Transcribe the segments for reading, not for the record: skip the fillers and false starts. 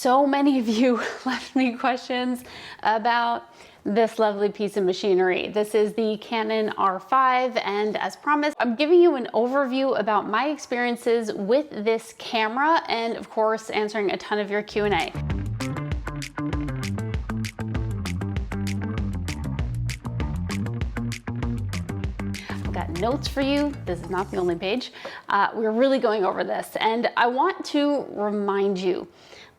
So many of you left me questions about this lovely piece of machinery. This is the Canon R5, and as promised, I'm giving you an overview about my experiences with this camera and of course answering a ton of your Q&A. I've got notes for you. This is not the only page. We're really going over this, and I want to remind you,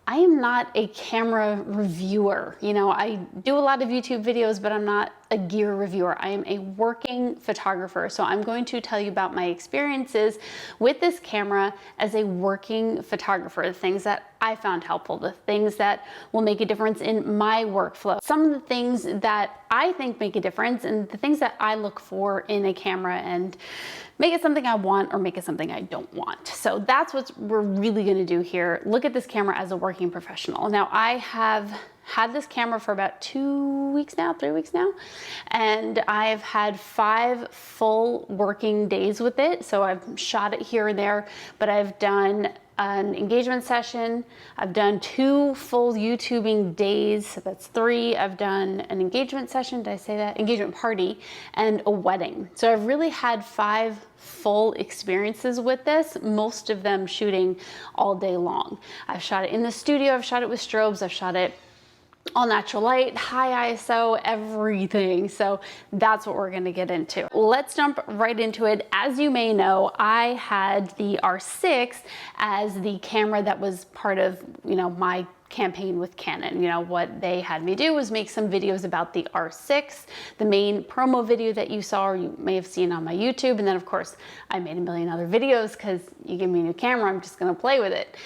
I am not a camera reviewer. You know, I do a lot of YouTube videos, but I'm not a gear reviewer. I am a working photographer. So I'm going to tell you about my experiences with this camera as a working photographer, the things that I found helpful, the things that will make a difference in my workflow, some of the things that I think make a difference, and the things that I look for in a camera and make it something I want or make it something I don't want. So that's what we're really gonna do here. Look at this camera as a working professional. Now, I have had this camera for about 2 weeks now, 3 weeks now, and I've had 5 full working days with it. So I've shot it here and there, but I've done an engagement session. I've done 2 full YouTubing days, so that's 3. I've done an engagement session, did I say that? Engagement party, and a wedding. So I've really had 5 full experiences with this, most of them shooting all day long. I've shot it in the studio, I've shot it with strobes, I've shot it all natural light, high ISO, everything. So that's what we're gonna get into. Let's jump right into it. As you may know, I had the R6 as the camera that was part of, you know, my campaign with Canon. You know, what they had me do was make some videos about the R6, the main promo video that you saw or you may have seen on my YouTube. And then of course, I made a million other videos because you give me a new camera, I'm just gonna play with it.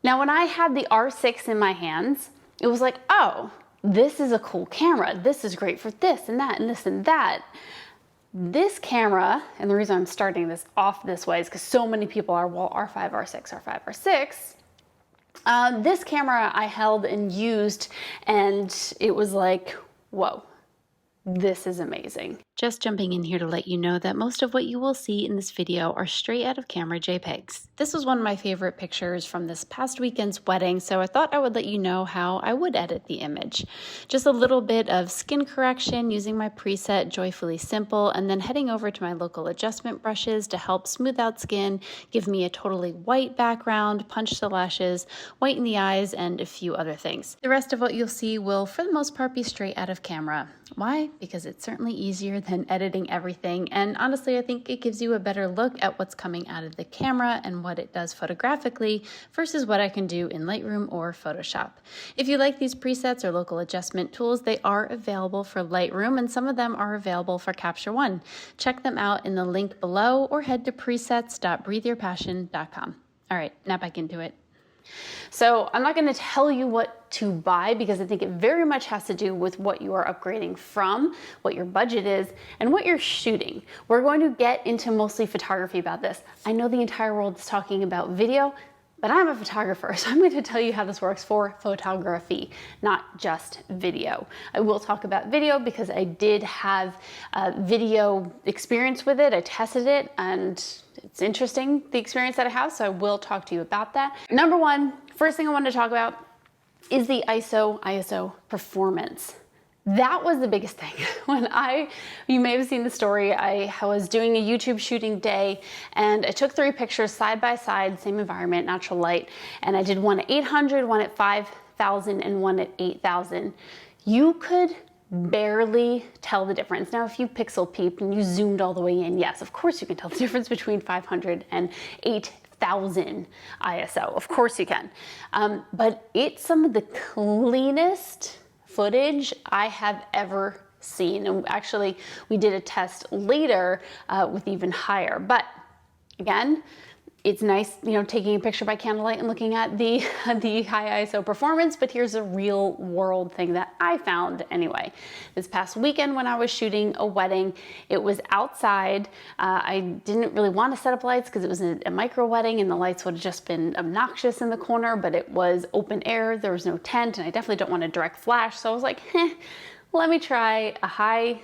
Now, when I had the R6 in my hands, it was like, oh, this is a cool camera. This is great for this and that and this and that. This camera, and the reason I'm starting this off this way is because so many people are, well, R5, R6, R5, R6. This camera I held and used, and it was like, whoa, this is amazing. Just jumping in here to let you know that most of what you will see in this video are straight out of camera JPEGs. This was one of my favorite pictures from this past weekend's wedding, so I thought I would let you know how I would edit the image. Just a little bit of skin correction using my preset Joyfully Simple, and then heading over to my local adjustment brushes to help smooth out skin, give me a totally white background, punch the lashes, whiten the eyes, and a few other things. The rest of what you'll see will, for the most part, be straight out of camera. Why? Because it's certainly easier than editing everything, and honestly I think it gives you a better look at what's coming out of the camera and what it does photographically versus what I can do in Lightroom or Photoshop. If you like these presets or local adjustment tools, they are available for Lightroom, and some of them are available for Capture One. Check them out in the link below or head to presets.breatheyourpassion.com. All right, now back into it. So I'm not going to tell you what to buy because I think it very much has to do with what you are upgrading from, what your budget is, and what you're shooting. We're going to get into mostly photography about this. I know the entire world is talking about video, but I'm a photographer, so I'm going to tell you how this works for photography, not just video. I will talk about video because I did have video experience with it. I tested it, and it's interesting, the experience that I have, so I will talk to you about that. Number one, first thing I wanted to talk about is the ISO performance. That was the biggest thing. You may have seen the story, I was doing a YouTube shooting day, and I took 3 pictures side by side, same environment, natural light, and I did one at 800, one at 5,000, and one at 8,000. You could barely tell the difference. Now, if you pixel peeped and you zoomed all the way in, yes, of course you can tell the difference between 500 and 8,000 ISO. Of course you can. But it's some of the cleanest footage I have ever seen. And actually, we did a test later with even higher. But again, it's nice, you know, taking a picture by candlelight and looking at the high ISO performance, but here's a real world thing that I found anyway. This past weekend when I was shooting a wedding, it was outside. I didn't really want to set up lights because it was a micro wedding and the lights would have just been obnoxious in the corner, but it was open air, there was no tent, and I definitely don't want a direct flash. So I was like, let me try a high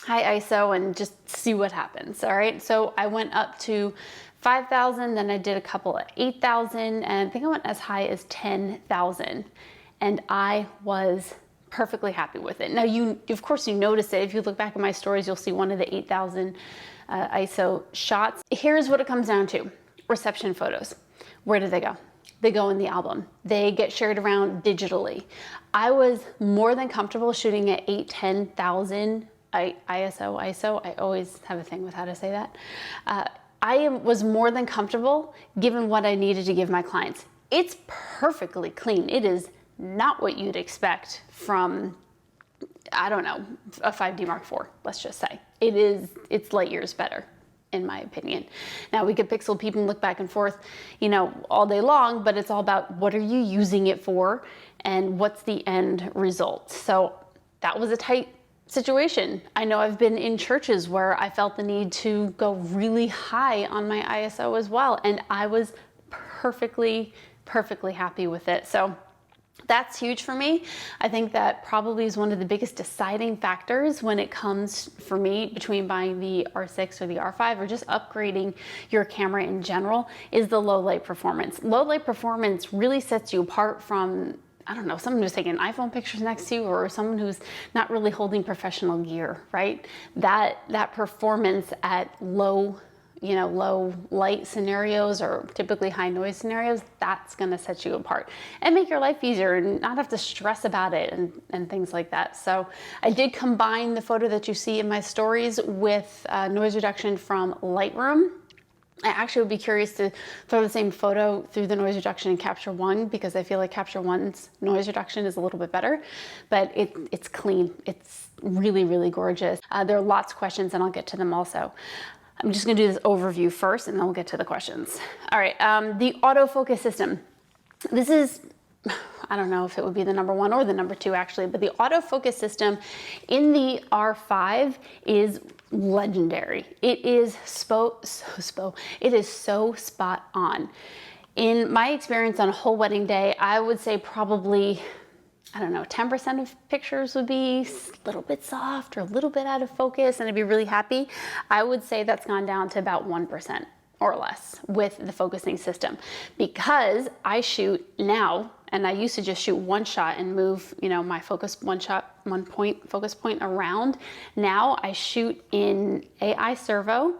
ISO and just see what happens. All right, so I went up to 5,000, then I did a couple at 8,000, and I think I went as high as 10,000. And I was perfectly happy with it. Now, of course, you notice it. If you look back at my stories, you'll see one of the 8,000 ISO shots. Here's what it comes down to. Reception photos. Where do they go? They go in the album. They get shared around digitally. I was more than comfortable shooting at 10,000 ISO. I always have a thing with how to say that. I was more than comfortable given what I needed to give my clients. It's perfectly clean. It is not what you'd expect from, I don't know, a 5D Mark IV, let's just say. It's light years better, in my opinion. Now, we could pixel peep and look back and forth, you know, all day long, but it's all about what are you using it for and what's the end result. So that was a tight situation. I know I've been in churches where I felt the need to go really high on my ISO as well, and I was perfectly happy with it. So that's huge for me. I think that probably is one of the biggest deciding factors when it comes for me between buying the R6 or the R5 or just upgrading your camera in general is the low light performance. Low light performance really sets you apart from, I don't know, someone who's taking iPhone pictures next to you or someone who's not really holding professional gear, right? That performance at low light scenarios or typically high noise scenarios, that's gonna set you apart and make your life easier and not have to stress about it and things like that. So I did combine the photo that you see in my stories with noise reduction from Lightroom. I actually would be curious to throw the same photo through the noise reduction in Capture One because I feel like Capture One's noise reduction is a little bit better, but it's clean. It's really gorgeous. There are lots of questions and I'll get to them also. I'm just gonna do this overview first and then we'll get to the questions. All right, the autofocus system. This is, I don't know if it would be the number one or the number two actually, but the autofocus system in the R5 is legendary. It is so spot on. In my experience on a whole wedding day, I would say probably, I don't know, 10% of pictures would be a little bit soft or a little bit out of focus and I'd be really happy. I would say that's gone down to about 1% or less with the focusing system because I shoot now, and I used to just shoot one shot and move, you know, my focus focus point around. Now I shoot in AI servo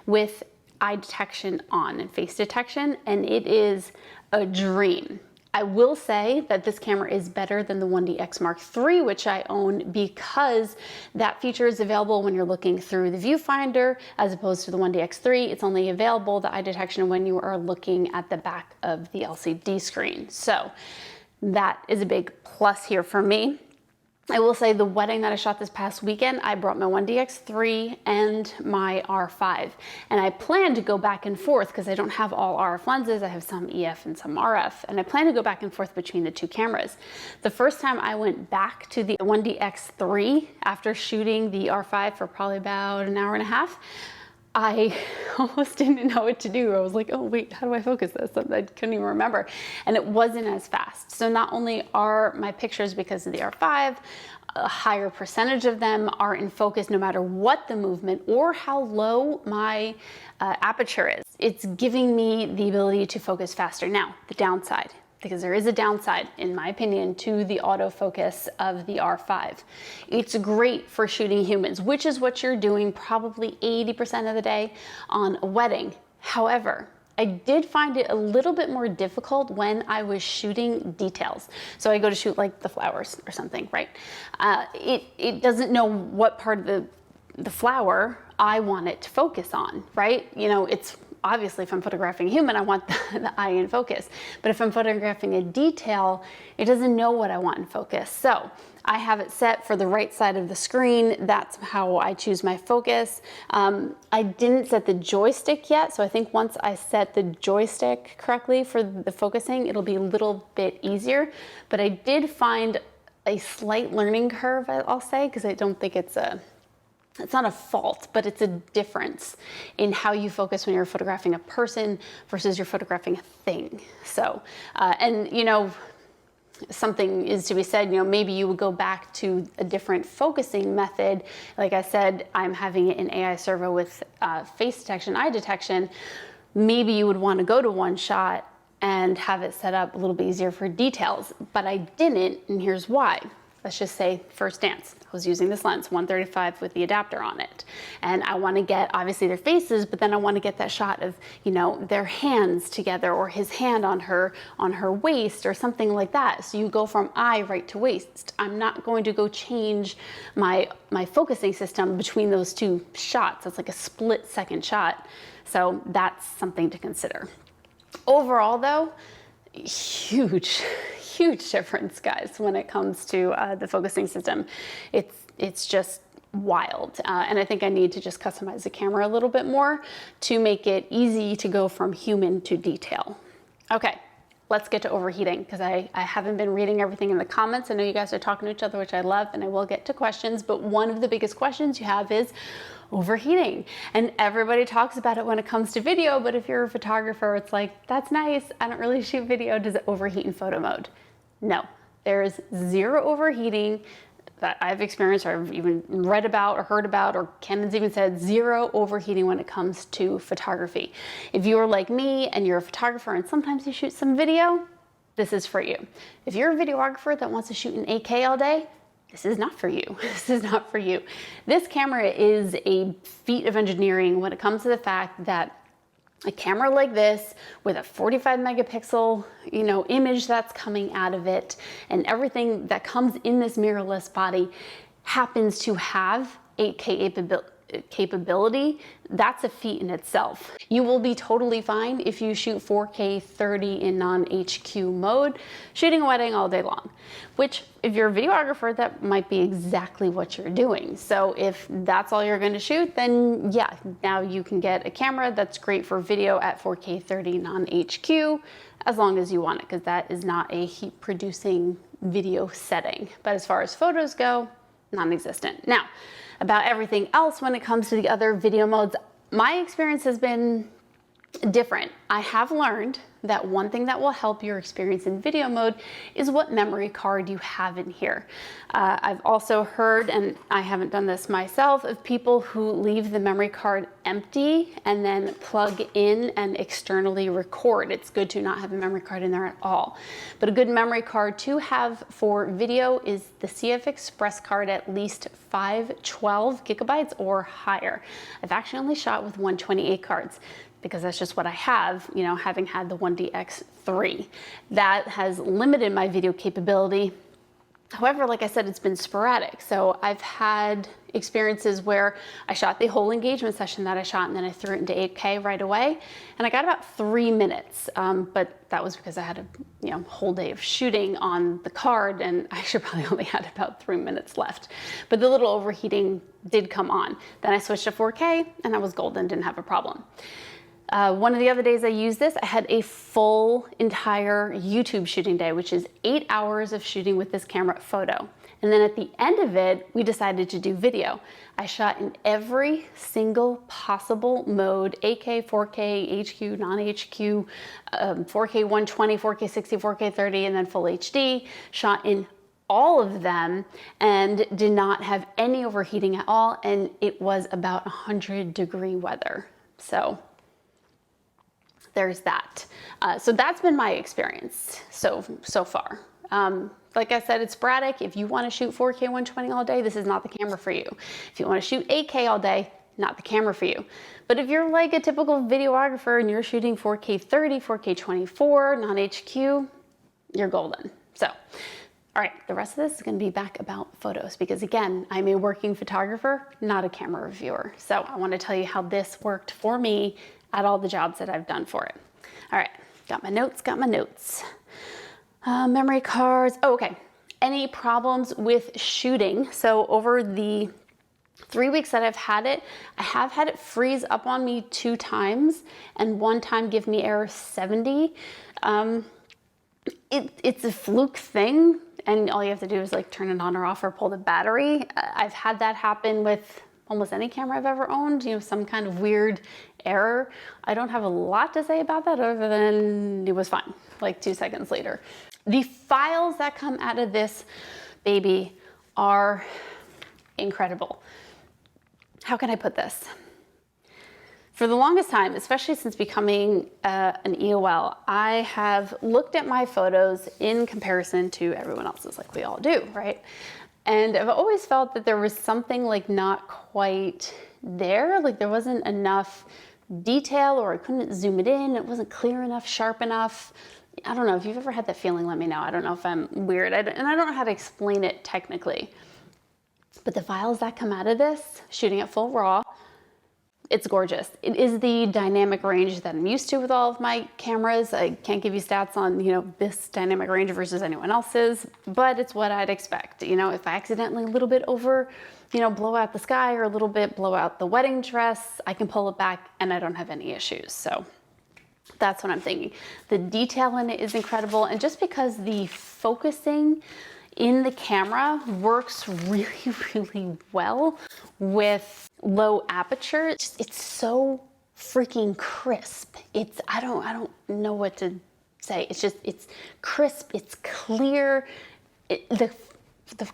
with eye detection on and face detection, and it is a dream. I will say that this camera is better than the 1DX Mark III, which I own because that feature is available when you're looking through the viewfinder as opposed to the 1DX3. It's only available, the eye detection, when you are looking at the back of the LCD screen. So that is a big plus here for me. I will say the wedding that I shot this past weekend, I brought my 1DX3 and my R5. And I plan to go back and forth because I don't have all RF lenses. I have some EF and some RF. And I plan to go back and forth between the two cameras. The first time I went back to the 1DX3 after shooting the R5 for probably about an hour and a half, I almost didn't know what to do. I was like, oh wait, how do I focus this? I couldn't even remember. And it wasn't as fast. So not only are my pictures, because of the R5, a higher percentage of them are in focus no matter what the movement or how low my aperture is. It's giving me the ability to focus faster. Now, the downside, because there is a downside, in my opinion, to the autofocus of the R5. It's great for shooting humans, which is what you're doing probably 80% of the day on a wedding. However, I did find it a little bit more difficult when I was shooting details. So I go to shoot like the flowers or something, right? It doesn't know what part of the flower I want it to focus on, right? You know, it's obviously, if I'm photographing a human, I want the eye in focus. But if I'm photographing a detail, it doesn't know what I want in focus. So I have it set for the right side of the screen. That's how I choose my focus. I didn't set the joystick yet, so I think once I set the joystick correctly for the focusing, it'll be a little bit easier. But I did find a slight learning curve, I'll say, because I don't think it's not a fault, but it's a difference in how you focus when you're photographing a person versus you're photographing a thing. So, and you know, something is to be said, you know, maybe you would go back to a different focusing method. Like I said, I'm having it in AI servo with face detection, eye detection. maybe you would want to go to one shot and have it set up a little bit easier for details, but I didn't, and here's why. Let's just say first dance. I was using this lens, 135 with the adapter on it. And I want to get obviously their faces, but then I want to get that shot of, you know, their hands together or his hand on her waist or something like that. So you go from eye right to waist. I'm not going to go change my focusing system between those two shots. It's like a split second shot. So that's something to consider. Overall though, huge difference, guys, when it comes to the focusing system. It's just wild. And I think I need to just customize the camera a little bit more to make it easy to go from human to detail. Okay, let's get to overheating, because I haven't been reading everything in the comments. I know you guys are talking to each other, which I love, and I will get to questions, but one of the biggest questions you have is overheating. And everybody talks about it when it comes to video, but if you're a photographer, it's like, that's nice, I don't really shoot video, does it overheat in photo mode? No, there is zero overheating that I've experienced, or I've even read about or heard about, or Canon's even said zero overheating when it comes to photography. If you are like me and you're a photographer and sometimes you shoot some video, this is for you. If you're a videographer that wants to shoot in 8K all day, this is not for you. This is not for you. This camera is a feat of engineering when it comes to the fact that a camera like this with a 45 megapixel, you know, image that's coming out of it, and everything that comes in this mirrorless body happens to have 8K capability, that's a feat in itself. You will be totally fine if you shoot 4K 30 in non-HQ mode, shooting a wedding all day long, which if you're a videographer, that might be exactly what you're doing. So if that's all you're going to shoot, then yeah, now you can get a camera that's great for video at 4K 30 non-HQ, as long as you want it, because that is not a heat producing video setting. But as far as photos go, non-existent. Now, about everything else when it comes to the other video modes, my experience has been different. I have learned that one thing that will help your experience in video mode is what memory card you have in here. I've also heard, and I haven't done this myself, of people who leave the memory card empty and then plug in and externally record. It's good to not have a memory card in there at all. But a good memory card to have for video is the CF Express card, at least 512 gigabytes or higher. I've actually only shot with 128 cards, because that's just what I have, you know, having had the 1DX3. That has limited my video capability. However, like I said, it's been sporadic. So I've had experiences where I shot the whole engagement session that I shot, and then I threw it into 8K right away, and I got about 3 minutes. But that was because I had a whole day of shooting on the card, and I actually probably only had about 3 minutes left. But the little overheating did come on. Then I switched to 4K, and I was golden, didn't have a problem. One of the other days I used this, I had a full entire YouTube shooting day, which is 8 hours of shooting with this camera photo. And then at the end of it, we decided to do video. I shot in every single possible mode: 8K, 4K, HQ, non-HQ, 4K 120, 4K 60, 4K 30, and then full HD. Shot in all of them and did not have any overheating at all. And it was about 100-degree weather. So there's that. So that's been my experience so far. Like I said, it's sporadic. If you want to shoot 4K 120 all day, this is not the camera for you. If you want to shoot 8K all day, not the camera for you. But if you're like a typical videographer and you're shooting 4K 30, 4K 24, non-HQ, you're golden. So, all right, the rest of this is going to be back about photos, because again, I'm a working photographer, not a camera reviewer. So I want to tell you how this worked for me at all the jobs that I've done for it. All right, got my notes. Memory cards. Oh, okay. Any problems with shooting? So over the 3 weeks that I've had it, I have had it freeze up on me 2 times, and 1 time give me error 70. It's a fluke thing, and all you have to do is like turn it on or off or pull the battery. I've had that happen with almost any camera I've ever owned, some kind of weird error. I don't have a lot to say about that other than it was fine, like 2 seconds later. The files that come out of this baby are incredible. How can I put this? For the longest time, especially since becoming an EOL, I have looked at my photos in comparison to everyone else's, like we all do, right? And I've always felt that there was something like not quite there, like there wasn't enough detail, or I couldn't zoom it in, it wasn't clear enough, sharp enough. I don't know, if you've ever had that feeling, let me know. I don't know if I'm weird, and I don't know how to explain it technically. But the files that come out of this, shooting at full RAW, it's gorgeous. It is the dynamic range that I'm used to with all of my cameras. I can't give you stats on, this dynamic range versus anyone else's, but it's what I'd expect. If I accidentally a little bit over, blow out the sky, or a little bit blow out the wedding dress, I can pull it back and I don't have any issues. So that's what I'm thinking. The detail in it is incredible. And just because the focusing in the camera works really, really well with low aperture, it's so freaking crisp. I don't know what to say. It's crisp, it's clear. The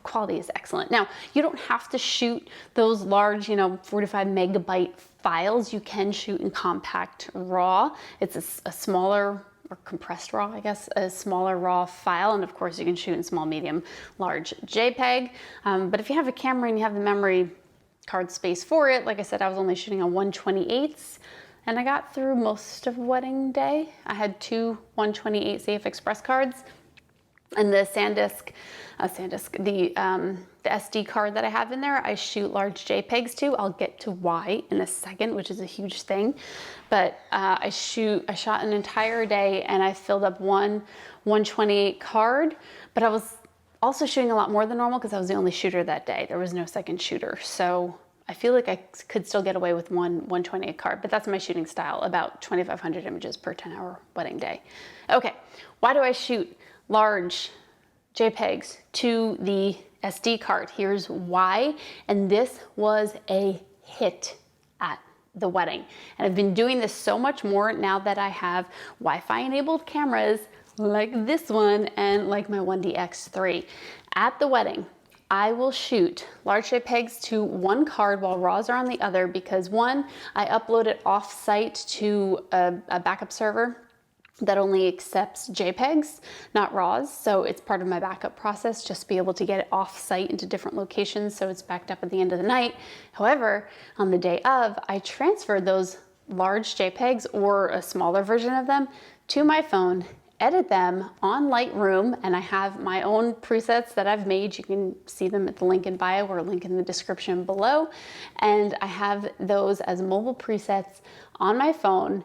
quality is excellent. Now, you don't have to shoot those large, 45 megabyte files. You can shoot in compact RAW. It's a smaller, or compressed RAW, I guess, a smaller RAW file. And of course you can shoot in small, medium, large JPEG. But if you have a camera and you have the memory card space for it, like I said, I was only shooting on 1/28, and I got through most of wedding day. I had two 1/28 CF Express cards, and the the SD card that I have in there, I shoot large JPEGs to. I'll get to why in a second, which is a huge thing. But I shot an entire day and I filled up one 1/28 card, but I was also shooting a lot more than normal because I was the only shooter that day. There was no second shooter. So I feel like I could still get away with one 1/28 card, but that's my shooting style, about 2,500 images per 10-hour wedding day. Okay, why do I shoot large JPEGs to the SD card? Here's why, and this was a hit at the wedding. And I've been doing this so much more now that I have Wi-Fi enabled cameras like this one and like my 1DX3. At the wedding, I will shoot large JPEGs to one card while RAWs are on the other, because one, I upload it off-site to a backup server that only accepts JPEGs, not RAWs. So it's part of my backup process, just to be able to get it off-site into different locations so it's backed up at the end of the night. However, on the day of, I transferred those large JPEGs, or a smaller version of them, to my phone, edit them on Lightroom, and I have my own presets that I've made. You can see them at the link in bio or link in the description below. And I have those as mobile presets on my phone.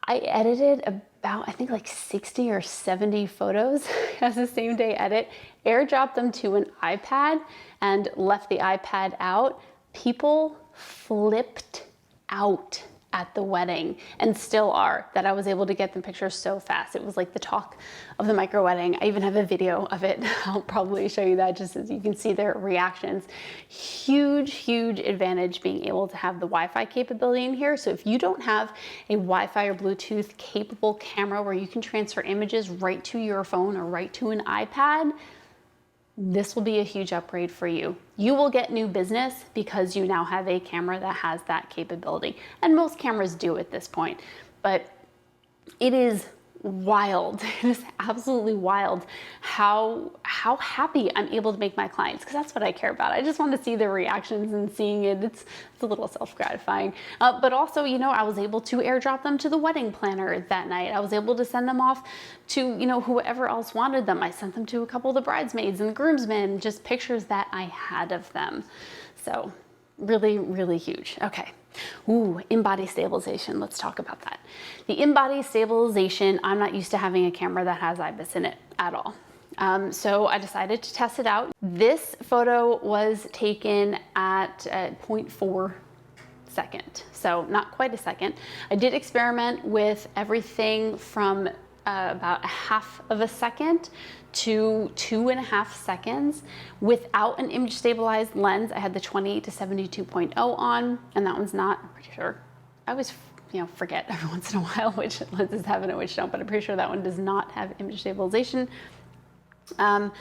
I edited about, I think, like 60 or 70 photos as a same day edit, airdropped them to an iPad and left the iPad out. People flipped out at the wedding, and still are, that I was able to get them pictures so fast. It was like the talk of the micro wedding. I even have a video of it. I'll probably show you that just so you can see their reactions. Huge, huge advantage being able to have the Wi-Fi capability in here. So if you don't have a Wi-Fi or Bluetooth capable camera where you can transfer images right to your phone or right to an iPad, this will be a huge upgrade for you. You will get new business because you now have a camera that has that capability. And most cameras do at this point, but it is wild. It is absolutely wild how happy I'm able to make my clients, because that's what I care about. I just want to see their reactions, and seeing it, it's a little self-gratifying. But also, I was able to airdrop them to the wedding planner that night. I was able to send them off to, whoever else wanted them. I sent them to a couple of the bridesmaids and the groomsmen, just pictures that I had of them. So really, really huge. Okay. Ooh, in-body stabilization. Let's talk about that. The in-body stabilization, I'm not used to having a camera that has IBIS in it at all. So I decided to test it out. This photo was taken at 0.4 second, so not quite a second. I did experiment with everything from about 1/2 of a second to 2.5 seconds without an image stabilized lens. I had the 28 to 72.0 on, and that one's not, I'm pretty sure. I always forget every once in a while which lenses have it and which don't, but I'm pretty sure that one does not have image stabilization. And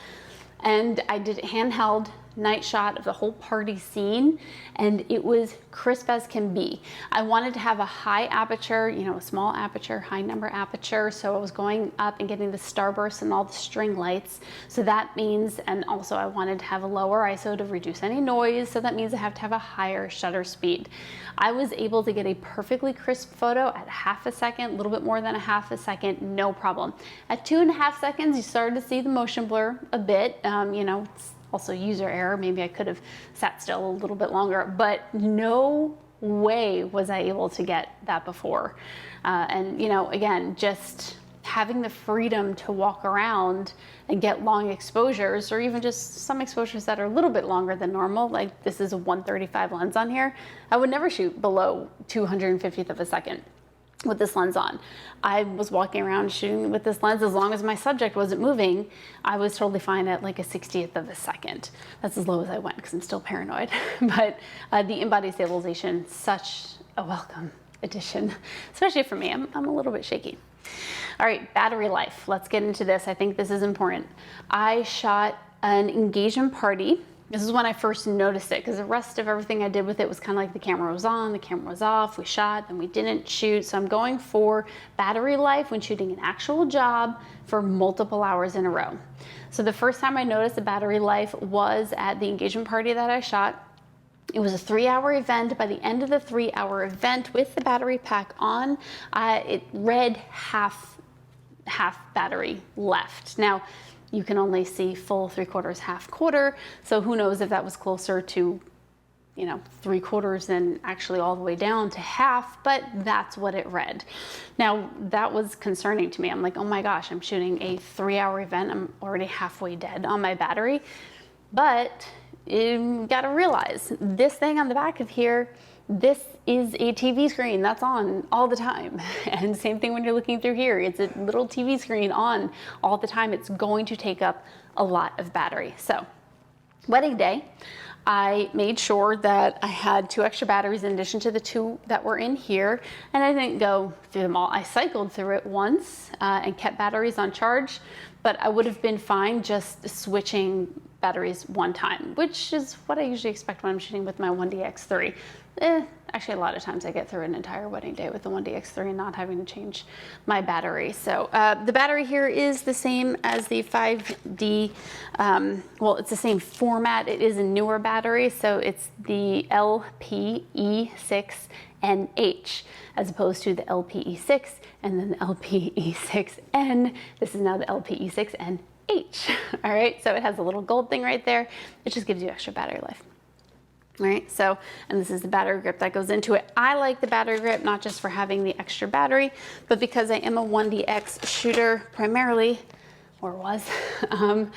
I did it handheld, night shot of the whole party scene, and it was crisp as can be. I wanted to have a high aperture, you know, a small aperture, high number aperture, so I was going up and getting the starburst and all the string lights. So that means, and also I wanted to have a lower ISO to reduce any noise, so that means I have to have a higher shutter speed. I was able to get a perfectly crisp photo at half a second, a little bit more than a half a second, no problem. At 2.5 seconds, you started to see the motion blur a bit. You know, it's also user error. Maybe I could have sat still a little bit longer, but no way was I able to get that before. And, you know, again, just having the freedom to walk around and get long exposures, or even just some exposures that are a little bit longer than normal. Like this is a 135 lens on here. I would never shoot below 250th of a second with this lens on. I was walking around shooting with this lens as long as my subject wasn't moving. I was totally fine at like a 60th of a second. That's as low as I went because I'm still paranoid. But the in-body stabilization, such a welcome addition, especially for me. I'm a little bit shaky. All right, battery life. Let's get into this. I think this is important. I shot an engagement party. This is when I first noticed it, because the rest of everything I did with it was kind of like the camera was on, the camera was off, we shot, then we didn't shoot. So I'm going for battery life when shooting an actual job for multiple hours in a row. So the first time I noticed the battery life was at the engagement party that I shot. It was a 3-hour event. By the end of the 3-hour event with the battery pack on, it read half battery left. Now, you can only see full 3/4, half quarter. So who knows if that was closer to, you know, 3/4 and actually all the way down to half, but that's what it read. Now that was concerning to me. I'm like, oh my gosh, I'm shooting a 3-hour event. I'm already halfway dead on my battery. But you gotta realize this thing on the back of here, this is a TV screen that's on all the time. And same thing when you're looking through here, it's a little TV screen on all the time. It's going to take up a lot of battery. So wedding day, I made sure that I had 2 extra batteries in addition to the 2 that were in here, and I didn't go through them all. I cycled through it once and kept batteries on charge, but I would have been fine just switching batteries one time, which is what I usually expect when I'm shooting with my 1DX3. Actually, a lot of times I get through an entire wedding day with the 1DX3 and not having to change my battery. So the battery here is the same as the 5D. Well, it's the same format. It is a newer battery, so it's the LPE6NH as opposed to the LPE6 and then the LPE6N. This is now the LPE6NH. All right, so it has a little gold thing right there. It just gives you extra battery life. All right, so, and this is the battery grip that goes into it. I like the battery grip, not just for having the extra battery, but because I am a 1DX shooter primarily, or was, I'm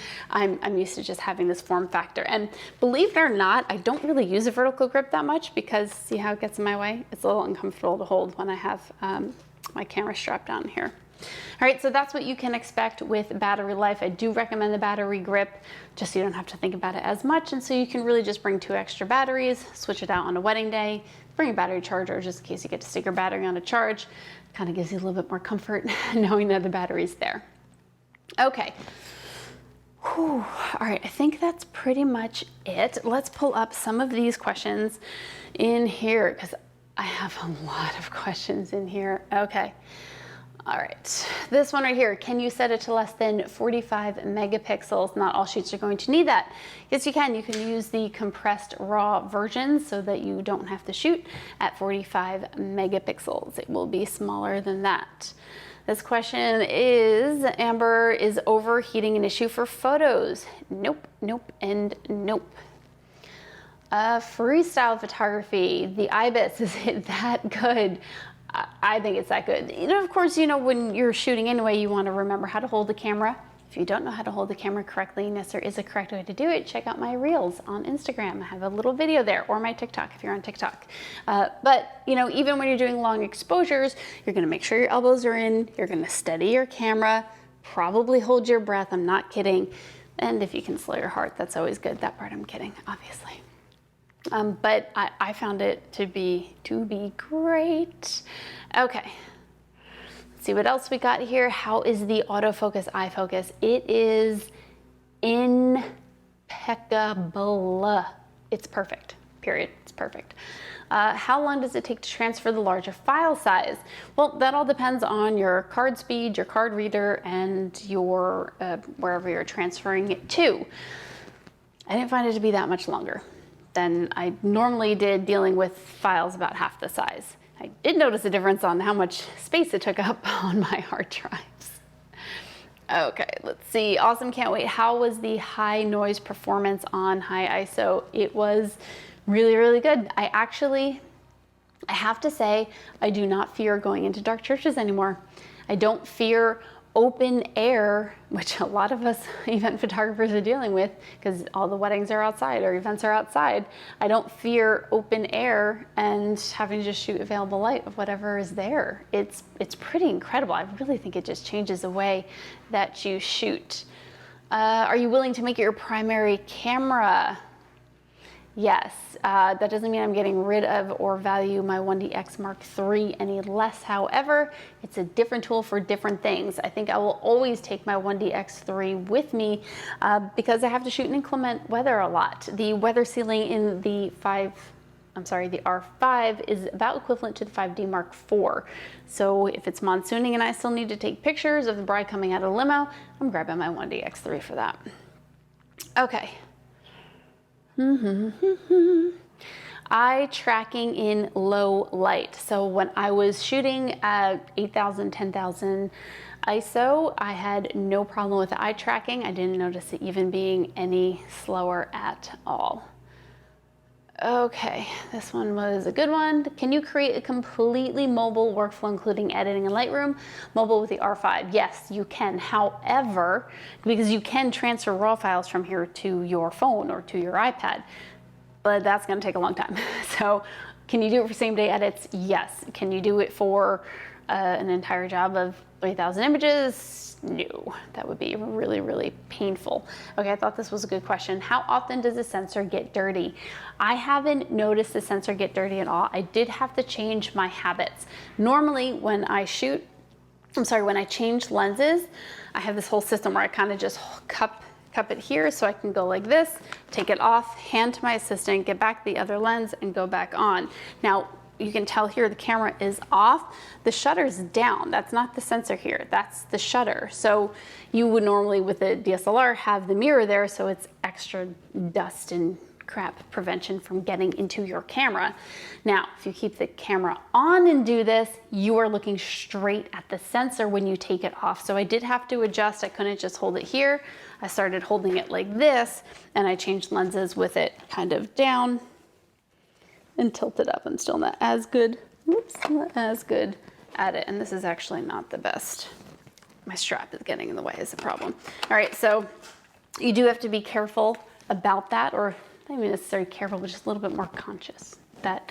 used to just having this form factor. And believe it or not, I don't really use a vertical grip that much because see how it gets in my way? It's a little uncomfortable to hold when I have my camera strapped down here. All right, so that's what you can expect with battery life. I do recommend the battery grip just so you don't have to think about it as much, and so you can really just bring 2 extra batteries, switch it out on a wedding day, bring a battery charger just in case you get to stick your battery on a charge. Kind of gives you a little bit more comfort knowing that the battery's there. Okay. Whew. All right, I think that's pretty much it. Let's pull up some of these questions in here because I have a lot of questions in here. Okay. All right, this one right here, can you set it to less than 45 megapixels? Not all shoots are going to need that. Yes, you can. You can use the compressed RAW version so that you don't have to shoot at 45 megapixels. It will be smaller than that. This question is, Amber, is overheating an issue for photos? Nope, nope, and nope. Freestyle photography, the IBIS, is it that good? I think it's that good. You know, of course, you know, when you're shooting anyway, you want to remember how to hold the camera. If you don't know how to hold the camera correctly, and yes, there is a correct way to do it, check out my Reels on Instagram. I have a little video there, or my TikTok if you're on TikTok. But, you know, even when you're doing long exposures, you're going to make sure your elbows are in, you're going to steady your camera, probably hold your breath, I'm not kidding. And if you can slow your heart, that's always good. That part I'm kidding, obviously. But I found it to be great. Okay, let's see what else we got here. How is the autofocus eye focus? It is impeccable. impeccable. It's perfect, period, it's perfect. How long does it take to transfer the larger file size? Well, that all depends on your card speed, your card reader, and your wherever you're transferring it to. I didn't find it to be that much longer than I normally did dealing with files about half the size. I did notice a difference on how much space it took up on my hard drives. Okay, let's see. Awesome, can't wait. How was the high noise performance on high ISO? It was really, really good. I have to say, I do not fear going into dark churches anymore. I don't fear open air, which a lot of us event photographers are dealing with because all the weddings are outside or events are outside. I don't fear open air and having to just shoot available light of whatever is there. It's pretty incredible. I really think it just changes the way that you shoot. Are you willing to make it your primary camera? Yes, that doesn't mean I'm getting rid of or value my 1DX Mark III any less. However, it's a different tool for different things. I think I will always take my 1DX III with me because I have to shoot in inclement weather a lot. The weather sealing in the R5 is about equivalent to the 5D Mark IV. So if it's monsooning and I still need to take pictures of the bride coming out of the limo, I'm grabbing my 1DX III for that. Okay. Eye tracking in low light. So when I was shooting at 8,000, 10,000 ISO, I had no problem with the eye tracking. I didn't notice it even being any slower at all. Okay, this one was a good one. Can you create a completely mobile workflow, including editing in Lightroom, mobile with the R5? Yes, you can. However, because you can transfer RAW files from here to your phone or to your iPad, but that's gonna take a long time. So can you do it for same day edits? Yes. Can you do it for an entire job of 3,000 images? No, that would be really, really painful. Okay, I thought this was a good question. How often does the sensor get dirty? I haven't noticed the sensor get dirty at all. I did have to change my habits. Normally when I shoot, when I change lenses, I have this whole system where I kind of just cup it here so I can go like this, take it off, hand to my assistant, get back the other lens and go back on. Now, you can tell here the camera is off, the shutter's down. That's not the sensor here, that's the shutter. So you would normally with a DSLR have the mirror there so it's extra dust and crap prevention from getting into your camera. Now, if you keep the camera on and do this, you are looking straight at the sensor when you take it off. So I did have to adjust, I couldn't just hold it here. I started holding it like this and I changed lenses with it kind of down and tilt it up. I'm still not as good, not as good at it. And this is actually not the best. My strap is getting in the way is the problem. All right, so you do have to be careful about that, or not even necessarily careful, but just a little bit more conscious that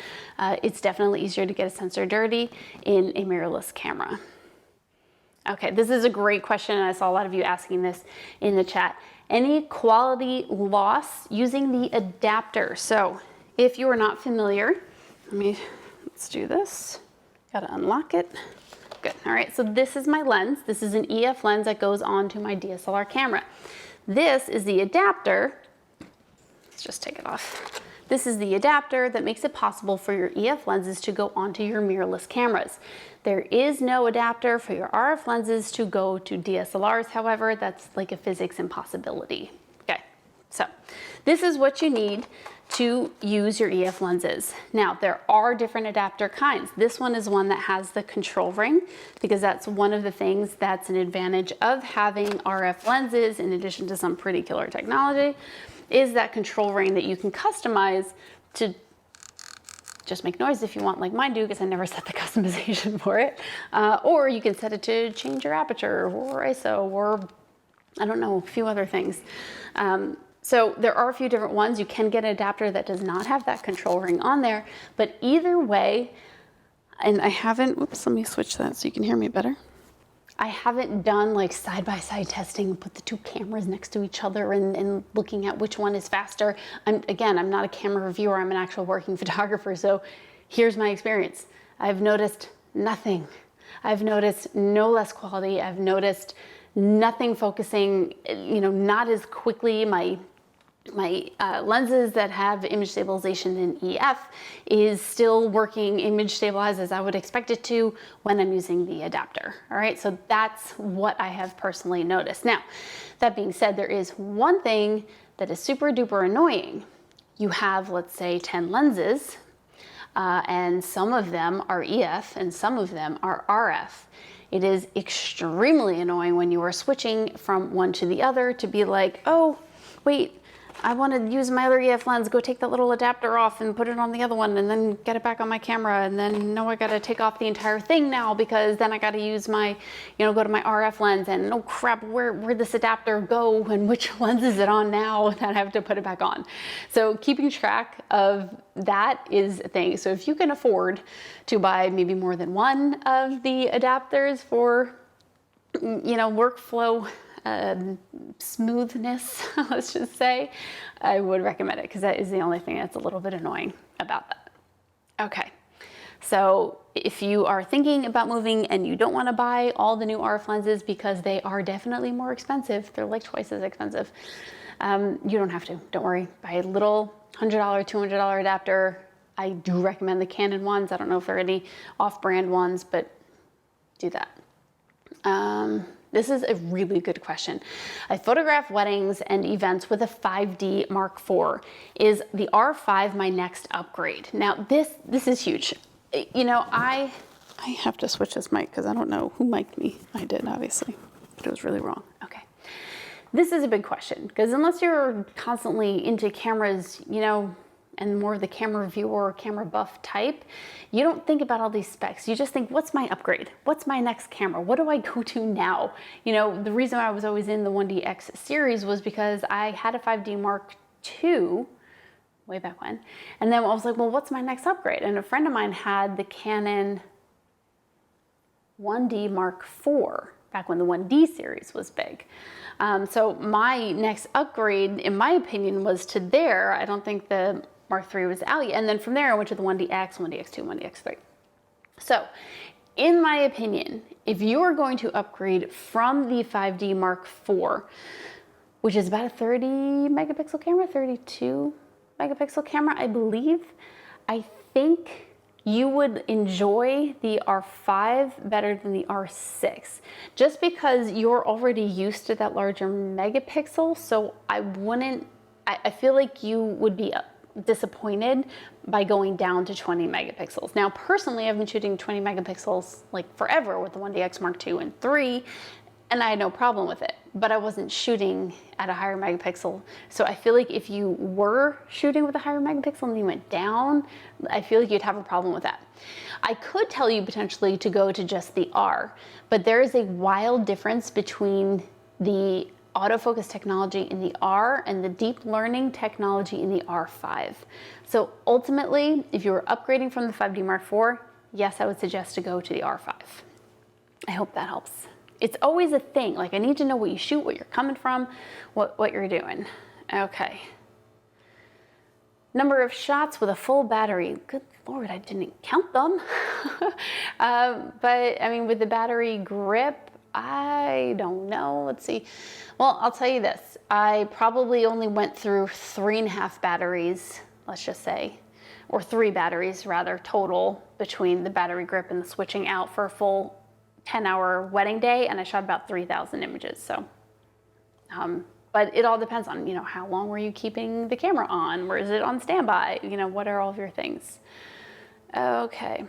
it's definitely easier to get a sensor dirty in a mirrorless camera. Okay, this is a great question, and I saw a lot of you asking this in the chat. Any quality loss using the adapter? So if you are not familiar, let's do this. Gotta unlock it. Good, all right, so this is my lens. This is an EF lens that goes onto my DSLR camera. This is the adapter. Let's just take it off. This is the adapter that makes it possible for your EF lenses to go onto your mirrorless cameras. There is no adapter for your RF lenses to go to DSLRs, however, that's like a physics impossibility. Okay, so this is what you need to use your EF lenses. Now, there are different adapter kinds. This one is one that has the control ring because that's one of the things that's an advantage of having RF lenses in addition to some pretty killer technology, is that control ring that you can customize to just make noise if you want, like mine do, because I never set the customization for it. Or you can set it to change your aperture or ISO or I don't know, a few other things. So there are a few different ones. You can get an adapter that does not have that control ring on there, but either way, and I haven't, whoops, let me switch that so you can hear me better. I haven't done like side-by-side testing and put the two cameras next to each other and looking at which one is faster. I'm not a camera reviewer, I'm an actual working photographer, so here's my experience. I've noticed nothing. I've noticed no less quality. I've noticed nothing focusing, not as quickly. My My lenses that have image stabilization in EF is still working image stabilized as I would expect it to when I'm using the adapter. All right, so that's what I have personally noticed. Now, that being said, there is one thing that is super duper annoying. You have, let's say, 10 lenses, and some of them are EF and some of them are RF. It is extremely annoying when you are switching from one to the other to be like, oh, wait, I want to use my other EF lens, go take that little adapter off and put it on the other one and then get it back on my camera, and then no, I got to take off the entire thing now because then I got to use my, go to my RF lens, and oh crap, where'd this adapter go and which lens is it on now that I have to put it back on. So keeping track of that is a thing. So if you can afford to buy maybe more than one of the adapters for, workflow smoothness, let's just say, I would recommend it because that is the only thing that's a little bit annoying about that. Okay, so if you are thinking about moving and you don't want to buy all the new RF lenses because they are definitely more expensive, they're like twice as expensive, you don't have to, don't worry. Buy a little $100, $200 adapter. I do recommend the Canon ones. I don't know if there are any off-brand ones, but do that. This is a really good question. I photograph weddings and events with a 5D Mark IV. Is the R5 my next upgrade? Now this is huge. I have to switch this mic because I don't know who mic'd me. I did, obviously, but it was really wrong. Okay. This is a big question because unless you're constantly into cameras, and more of the camera reviewer or camera buff type, you don't think about all these specs. You just think, what's my upgrade? What's my next camera? What do I go to now? The reason I was always in the 1DX series was because I had a 5D Mark II way back when. And then I was like, well, what's my next upgrade? And a friend of mine had the Canon 1D Mark IV back when the 1D series was big. So my next upgrade, in my opinion, was to there. I don't think the Mark III was out yet. And then from there, I went to the 1DX, 1DX2, 1DX3. So in my opinion, if you are going to upgrade from the 5D Mark IV, which is about a 30 megapixel camera, 32 megapixel camera, I believe, I think you would enjoy the R5 better than the R6, just because you're already used to that larger megapixel. So I feel like you would be disappointed by going down to 20 megapixels. Now, personally, I've been shooting 20 megapixels like forever with the 1DX Mark II and III, and I had no problem with it, but I wasn't shooting at a higher megapixel. So I feel like if you were shooting with a higher megapixel and you went down, I feel like you'd have a problem with that. I could tell you potentially to go to just the R, but there is a wild difference between the autofocus technology in the R and the deep learning technology in the R5. So ultimately, if you were upgrading from the 5D Mark IV, yes, I would suggest to go to the R5. I hope that helps. It's always a thing. Like, I need to know what you shoot, what you're coming from, what you're doing. Okay. Number of shots with a full battery. Good Lord, I didn't count them. But I mean, with the battery grip, I don't know. Let's see. Well, I'll tell you this. I probably only went through 3.5 batteries, let's just say, or 3 batteries rather, total between the battery grip and the switching out for a full 10-hour wedding day, and I shot about 3,000 images. So, but it all depends on, how long were you keeping the camera on? Where is it on standby? What are all of your things? Okay.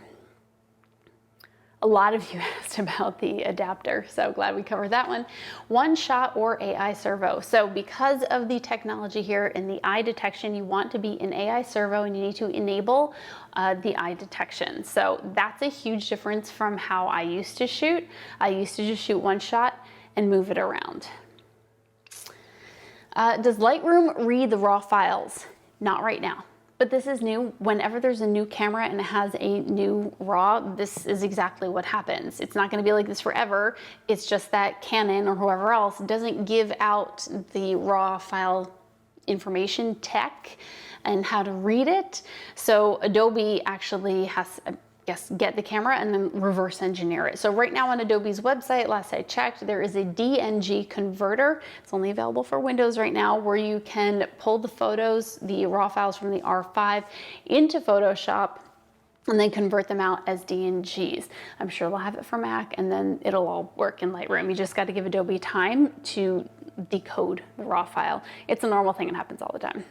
A lot of you asked about the adapter, so glad we covered that one. One shot or AI servo. So because of the technology here in the eye detection, you want to be in AI servo and you need to enable the eye detection. So that's a huge difference from how I used to shoot. I used to just shoot one shot and move it around. Does Lightroom read the RAW files? Not right now. But this is new. Whenever there's a new camera and it has a new RAW, this is exactly what happens. It's not going to be like this forever. It's just that Canon or whoever else doesn't give out the RAW file information tech and how to read it. So Adobe actually has, get the camera and then reverse engineer it. So right now on Adobe's website, last I checked, there is a DNG converter. It's only available for Windows right now, where you can pull the photos, the raw files from the R5 into Photoshop and then convert them out as DNGs. I'm sure they'll have it for Mac, and then it'll all work in Lightroom. You just got to give Adobe time to decode the raw file. It's a normal thing, it happens all the time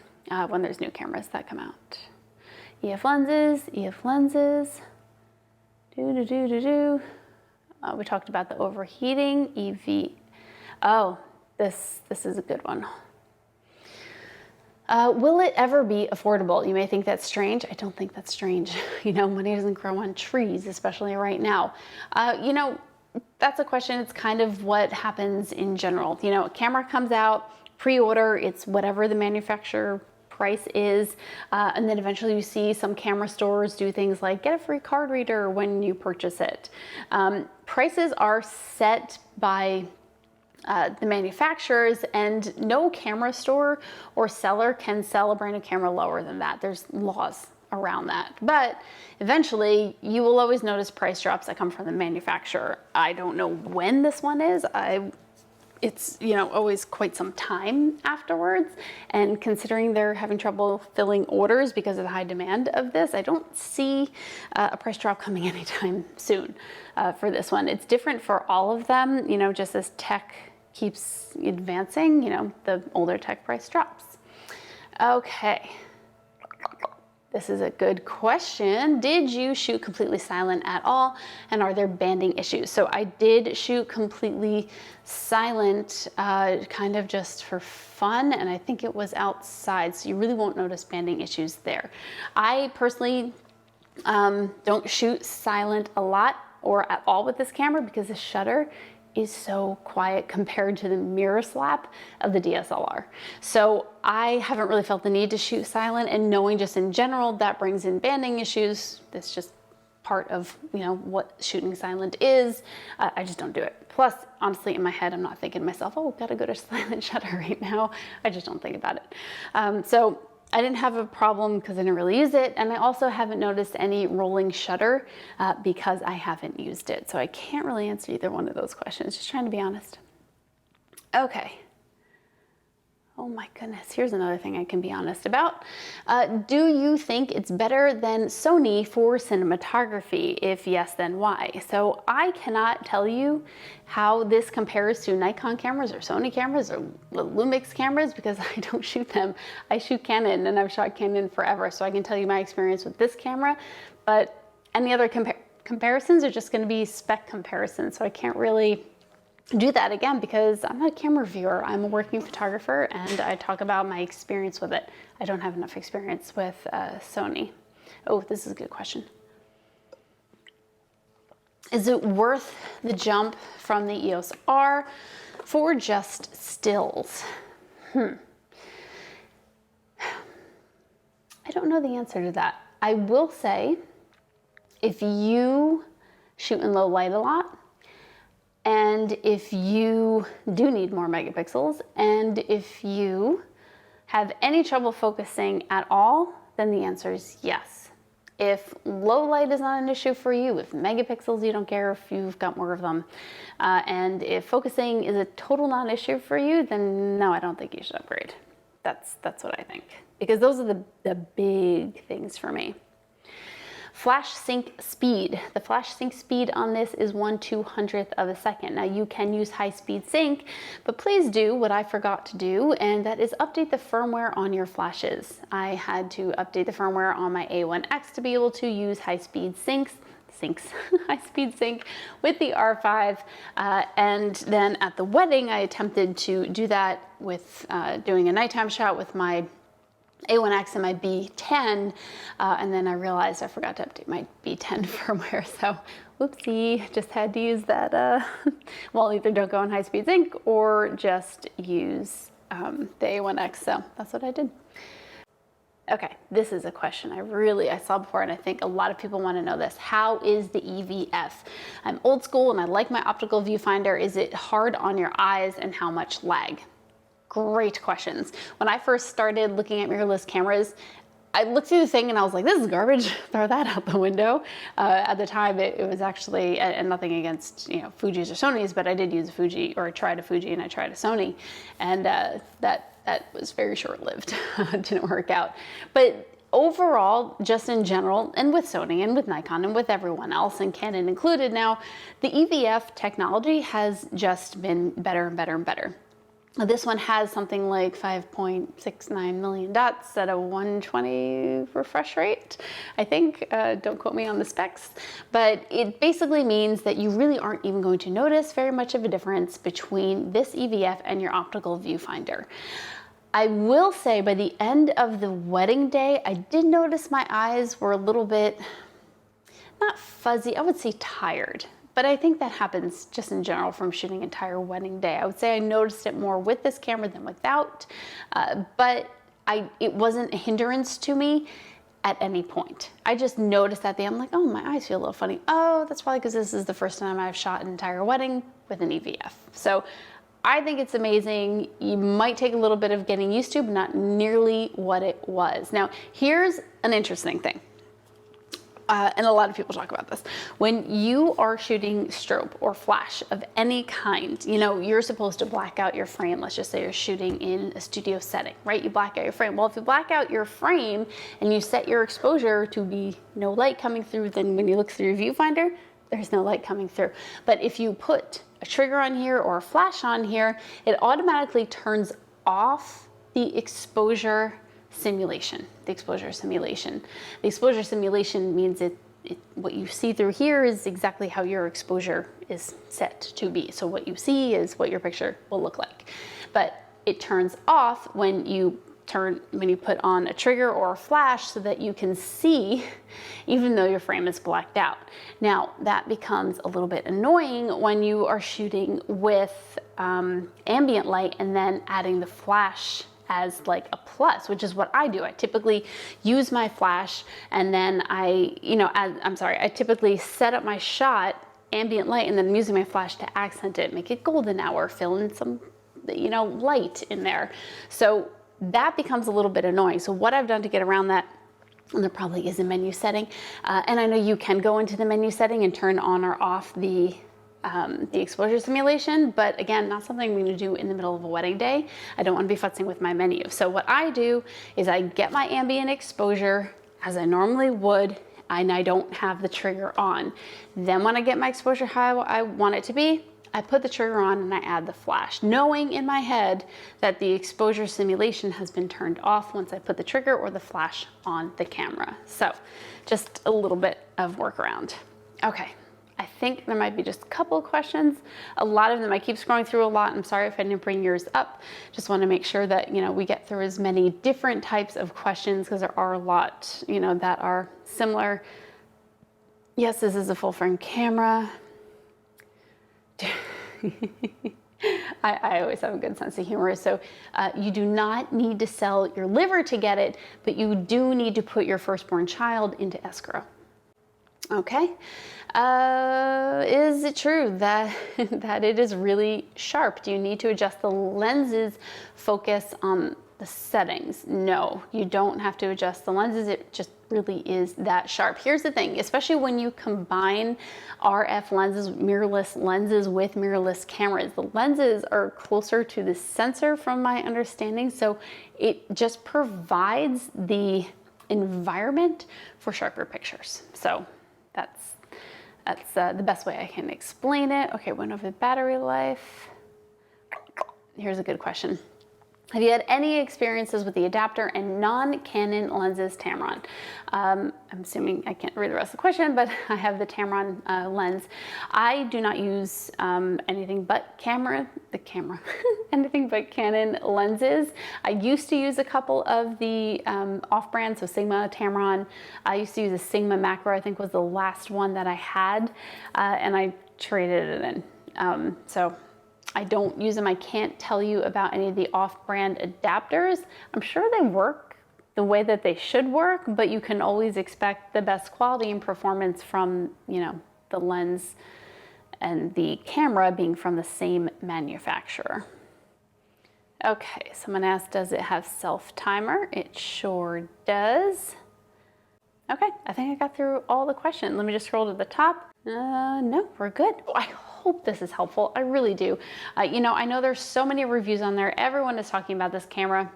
when there's new cameras that come out. EF lenses, EF lenses. We talked about the overheating, EV. Oh, this is a good one. Will it ever be affordable? You may think that's strange. I don't think that's strange. You know, money doesn't grow on trees, especially right now. You know, that's a question. It's kind of what happens in general. You know, a camera comes out, pre-order, it's whatever the manufacturer price is, and then eventually you see some camera stores do things like get a free card reader when you purchase it. Prices are set by the manufacturers, and no camera store or seller can sell a brand new camera lower than that. There's laws around that. But eventually you will always notice price drops that come from the manufacturer. I don't know when this one is. It's, you know, always quite some time afterwards. And considering they're having trouble filling orders because of the high demand of this, I don't see a price drop coming anytime soon for this one. It's different for all of them, you know, just as tech keeps advancing, you know, the older tech price drops. Okay. This is a good question. Did you shoot completely silent at all? And are there banding issues? So I did shoot completely silent, kind of just for fun. And I think it was outside, so you really won't notice banding issues there. I personally don't shoot silent a lot or at all with this camera because the shutter is so quiet compared to the mirror slap of the DSLR. So I haven't really felt the need to shoot silent, and knowing just in general that brings in banding issues, that's just part of, you know, what shooting silent is. I just don't do it. Plus, honestly, in my head, I'm not thinking to myself, oh, gotta go to silent shutter right now. I just don't think about it. So I didn't have a problem because I didn't really use it, and I also haven't noticed any rolling shutter because I haven't used it. So I can't really answer either one of those questions, just trying to be honest. Okay. Oh my goodness, here's another thing I can be honest about. Do you think it's better than Sony for cinematography? If yes, then why? So I cannot tell you how this compares to Nikon cameras or Sony cameras or Lumix cameras because I don't shoot them. I shoot Canon, and I've shot Canon forever, so I can tell you my experience with this camera, but any other comparisons are just gonna be spec comparisons, so I can't really do that again because I'm not a camera reviewer. I'm a working photographer, and I talk about my experience with it. I don't have enough experience with Sony. Oh, this is a good question. Is it worth the jump from the EOS R for just stills? I don't know the answer to that. I will say, if you shoot in low light a lot, and if you do need more megapixels, and if you have any trouble focusing at all, then the answer is yes. If low light is not an issue for you, if megapixels you don't care if you've got more of them, and if focusing is a total non-issue for you, then no, I don't think you should upgrade. That's what I think, because those are the big things for me. Flash sync speed. The flash sync speed on this is 1/200th of a second. Now you can use high speed sync, but please do what I forgot to do, and that is update the firmware on your flashes. I had to update the firmware on my A1X to be able to use high speed high speed sync with the R5, and then at the wedding I attempted to do that with doing a nighttime shot with my A1X and my B10, and then I realized I forgot to update my B10 firmware, so whoopsie, just had to use that, well, either don't go on high speed sync or just use the A1X, so that's what I did. Okay, this is a question I saw before, and I think a lot of people want to know this. How is the EVF? I'm old school and I like my optical viewfinder. Is it hard on your eyes, and how much lag? Great questions. When I first started looking at mirrorless cameras, I looked through the thing and I was like, this is garbage, throw that out the window. At the time, it was actually, and nothing against, you know, Fuji's or Sony's, but I did use a Fuji, or I tried a Fuji and I tried a Sony, and that was very short-lived. It didn't work out. But overall, just in general, and with Sony and with Nikon and with everyone else, and Canon included now, the EVF technology has just been better and better and better. This one has something like 5.69 million dots at a 120 refresh rate, I think. Don't quote me on the specs, but it basically means that you really aren't even going to notice very much of a difference between this EVF and your optical viewfinder. I will say by the end of the wedding day, I did notice my eyes were a little bit, not fuzzy, I would say tired. But I think that happens just in general from shooting an entire wedding day. I would say I noticed it more with this camera than without, but it wasn't a hindrance to me at any point. I just noticed that I'm like, oh, my eyes feel a little funny. Oh, that's probably because this is the first time I've shot an entire wedding with an EVF. So I think it's amazing. You might take a little bit of getting used to, but not nearly what it was. Now, here's an interesting thing. And a lot of people talk about this. When you are shooting strobe or flash of any kind, you know, you're supposed to black out your frame. Let's just say you're shooting in a studio setting, right? You black out your frame. Well, if you black out your frame and you set your exposure to be no light coming through, then when you look through your viewfinder, there's no light coming through. But if you put a trigger on here or a flash on here, it automatically turns off the exposure simulation. The exposure simulation means what you see through here is exactly how your exposure is set to be. So what you see is what your picture will look like. But it turns off when you put on a trigger or a flash so that you can see even though your frame is blacked out. Now that becomes a little bit annoying when you are shooting with ambient light and then adding the flash as like a plus, which is what I do. I typically use my flash and then I typically set up my shot ambient light and then I'm using my flash to accent it, make it golden hour, fill in some, you know, light in there. So that becomes a little bit annoying. So what I've done to get around that, and there probably is a menu setting, and I know you can go into the menu setting and turn on or off the exposure simulation, but again, not something I'm going to do in the middle of a wedding day. I don't want to be futzing with my menu. So what I do is I get my ambient exposure as I normally would, and I don't have the trigger on. Then when I get my exposure how I want it to be, I put the trigger on and I add the flash, knowing in my head that the exposure simulation has been turned off once I put the trigger or the flash on the camera. So just a little bit of workaround. Okay. I think there might be just a couple of questions. A lot of them, I keep scrolling through a lot. I'm sorry if I didn't bring yours up. Just want to make sure that, you know, we get through as many different types of questions because there are a lot, you know, that are similar. Yes, this is a full frame camera. I always have a good sense of humor. So you do not need to sell your liver to get it, but you do need to put your firstborn child into escrow. Okay. Is it true that it is really sharp? Do you need to adjust the lens's focus on the settings? No, you don't have to adjust the lenses. It just really is that sharp. Here's the thing, especially when you combine RF lenses, mirrorless lenses with mirrorless cameras, the lenses are closer to the sensor from my understanding. So it just provides the environment for sharper pictures. So that's the best way I can explain it. Okay, went over the battery life. Here's a good question. Have you had any experiences with the Adaptor and non-Canon lenses Tamron? I'm assuming I can't read the rest of the question, but I have the Tamron lens. I do not use anything but anything but Canon lenses. I used to use a couple of the off-brand, so Sigma, Tamron. I used to use a Sigma macro, I think was the last one that I had, and I traded it in. So I don't use them. I can't tell you about any of the off-brand adapters. I'm sure they work the way that they should work, but you can always expect the best quality and performance from, you know, the lens and the camera being from the same manufacturer. Okay, someone asked, does it have self-timer? It sure does. Okay, I think I got through all the questions. Let me just scroll to the top. No, we're good. I hope this is helpful. I really do. You know, I know there's so many reviews on there. Everyone is talking about this camera.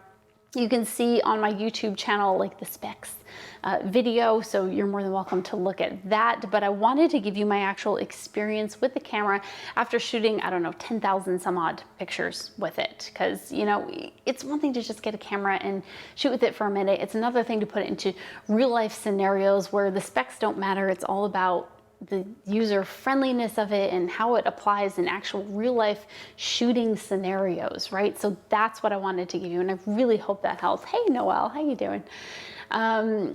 You can see on my YouTube channel, like the specs video, so you're more than welcome to look at that. But I wanted to give you my actual experience with the camera after shooting, I don't know, 10,000 some odd pictures with it. Because, you know, it's one thing to just get a camera and shoot with it for a minute. It's another thing to put it into real life scenarios where the specs don't matter. It's all about the user friendliness of it and how it applies in actual real life shooting scenarios, right? So that's what I wanted to give you, and I really hope that helps. Hey Noelle, how you doing?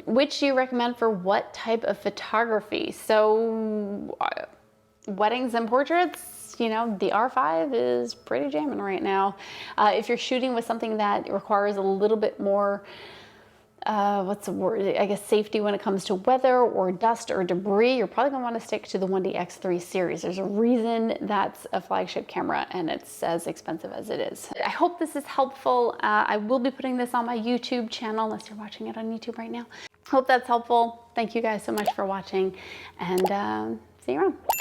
Which do you recommend for what type of photography? So weddings and portraits, you know, the R5 is pretty jamming right now. If you're shooting with something that requires a little bit more what's the word? I guess safety when it comes to weather or dust or debris, you're probably gonna want to stick to the 1DX3 series. There's a reason that's a flagship camera and it's as expensive as it is. I hope this is helpful. I will be putting this on my YouTube channel unless you're watching it on YouTube right now. Hope that's helpful. Thank you guys so much for watching, and see you around.